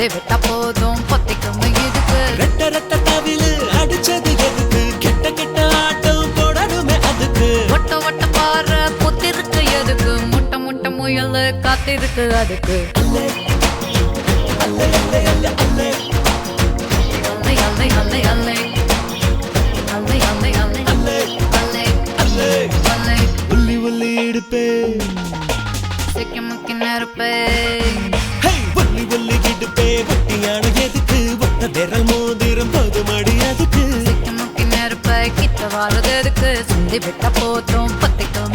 சிந்தி விட்டா போதும் பொத்திக்கும் இதுக்கு ரெட்ட ரெட்ட தவிலு அடிச்சது எதுக்கு கெட்ட கெட்ட ஆட்டம் போடணுமே அதுக்கு ஒட்ட ஒட்ட பாரு பொத்திருக்கு எதுக்கு முட்டை முட்டை முயல் காத்திருக்கு அதுக்கு அல்லே அல்லே அல்லே அல்லே அல்லே அல்லை அல்லை அல்லை அல்லை அல்லை அல்லை அல்லை அல்லே அல்லை அல்லே அல்லை உள்ளி உள்ளி இடுப்பே சிக்கி முக்கி நெருப்பே ஹே உள்ளி உள்ளி இடுப்பே வட்டியான எதுக்கு ஒத்த விரல் மோதிரம் போதுமடி அதுக்கு சிக்கி முக்கி நெருப்பை கிட்ட வாரது எதுக்கு சிந்தி விட்டா போதும் பொத்திக்கும்